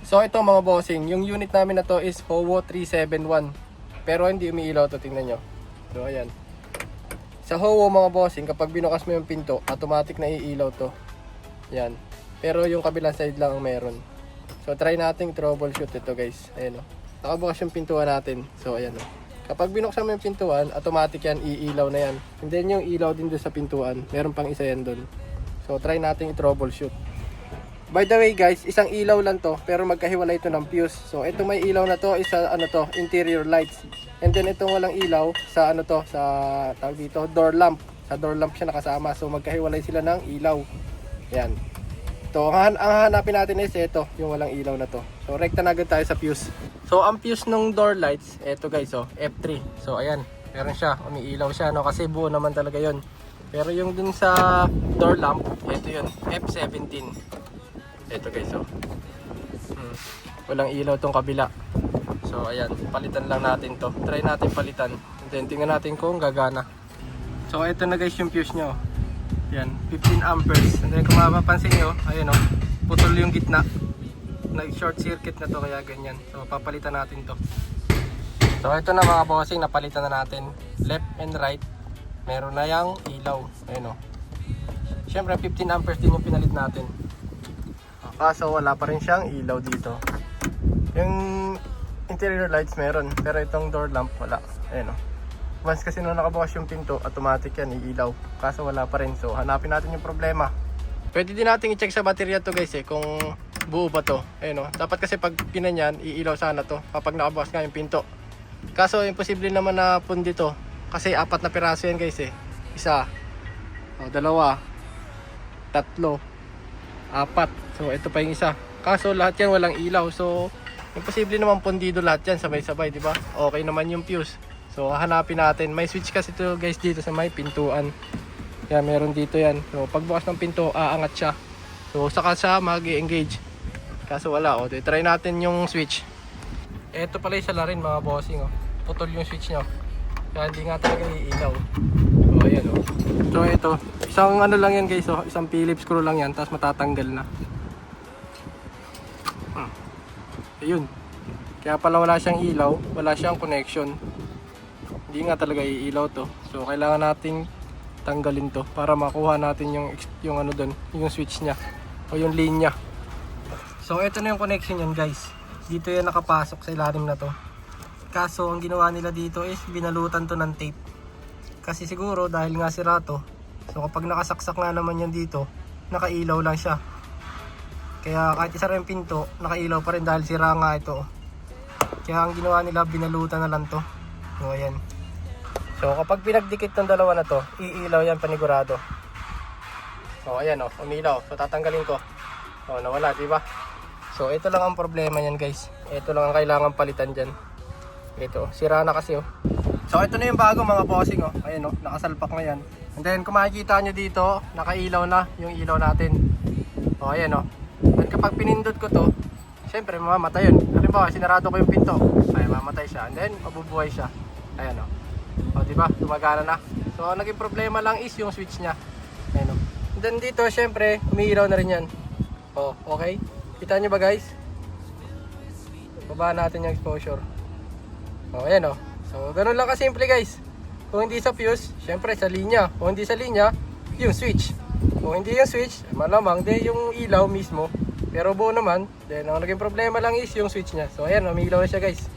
So ito mga bossing, yung unit namin na to is Howo 371. Pero hindi umiilaw to, tingnan nyo. So ayan. Sa Howo mga bossing, kapag binukas mo yung pinto, automatic na iilaw to. Yan. Pero yung kabilang side lang ang meron. So try nating troubleshoot ito guys. Ayan o. Nakabukas yung pintuan natin. So ayan o. Kapag binuksan mo yung pintuan, automatic yan, iilaw na yan. And then yung ilaw din doon sa pintuan, meron pang isa yan doon. So try nating i-troubleshoot. By the way guys, isang ilaw lang to, pero magkahiwalay ito ng fuse. So ito may ilaw na to, isa interior lights. And then itong walang ilaw sa sa tawag dito, door lamp. Sa door lamp siya nakasama. So magkahiwalay sila ng ilaw. Yan. So ang hanapin natin is ito, yung walang ilaw na to. So rekta na agad tayo sa fuse. So ang fuse ng door lights, ito guys F3. So ayan, meron siya, umiilaw siya kasi buo naman talaga 'yon. Pero yung dun sa door lamp, ito 'yon, F17. Ito guys walang ilaw tong kabila. So ayan, palitan lang natin to. Try natin palitan. And then tingnan natin kung gagana. So ito na guys yung fuse nyo. Yan, 15 amperes. And then kung mapapansin nyo, ayun putol yung gitna. Nag-short circuit na to kaya ganyan. So papalitan natin to. So ito na mga bossing, napalitan na natin. Left and right, meron na yung ilaw. Ayun Siyempre 15 amperes din yung pinalit natin. Kaso wala pa rin siyang ilaw dito. Yung interior lights meron, pero itong door lamp wala. Ayun Once kasi nung nakabukas yung pinto, automatic yan iilaw. Kaso wala pa rin. So hanapin natin yung problema. Pwede din natin i-check sa baterya to guys kung buo ba to. Ayun dapat kasi pag pinanyan, iilaw sana to kapag nakabukas nga yung pinto. Kaso imposible naman na pundi to. Kasi 4 na piraso yan guys Isa, dalawa, tatlo, 4. So ito pa yung isa. Kaso lahat yan walang ilaw. So imposible naman pundido lahat yan sabay-sabay, di ba? Okay naman yung fuse. So hanapin natin. May switch kasi to guys dito sa may pintuan. Yan, meron dito yan. So pagbukas ng pinto, aangat siya. So saka siya mag-engage. Kaso wala try natin yung switch. Ito pala yung salarin mga bossing Putol yung switch nyo. Kaya hindi nga talaga iilaw. So ayan So ito, isang lang yan guys isang Phillips screw lang yan, tapos matatanggal na. Ayun. Kaya pala wala siyang ilaw, wala siyang connection. Hindi nga talaga iilaw to. So kailangan nating tanggalin to para makuha natin yung doon, yung switch niya o yung linya. So ito na yung connection yan guys. Dito yan nakapasok sa ilalim na to. Kaso ang ginawa nila dito is binalutan to ng tape. Kasi siguro dahil nga sira to. So kapag nakasaksak nga naman yan dito, nakailaw lang siya. Kaya kahit isara yung pinto, nakailaw pa rin dahil sira nga ito. Kaya ang ginawa nila, binalutan na lang to. So ayan. So kapag pinagdikit ng dalawa na to, iilaw yan panigurado. So ayan umilaw. So tatanggalin ko. So nawala, di ba? So ito lang ang problema niyan guys. Ito lang ang kailangan palitan diyan. Ito, sira na kasi So ito na yung bago mga bossing Ayan nakasalpak na yan. And then kung makikita nyo dito, nakailaw na yung ilaw natin. Ayan At kapag pinindot ko to, syempre mamamatay yun. Halimbawa, sinarado ko yung pinto, ay mamatay siya. And then mabubuhay siya. Ayan diba? Gumagana na. So ang naging problema lang is yung switch nya. Ayan And then dito, syempre, umiilaw na rin yan. Okay. Kita nyo ba guys? Baba natin yung exposure. Ayan So ganun lang kasimple guys. Kung hindi sa fuse, syempre sa linya. Kung hindi sa linya, yung switch. Kung hindi yung switch, malamang din yung ilaw mismo. Pero buo naman, then ang naging problema lang is yung switch nya. So ayan, umiilaw na siya guys.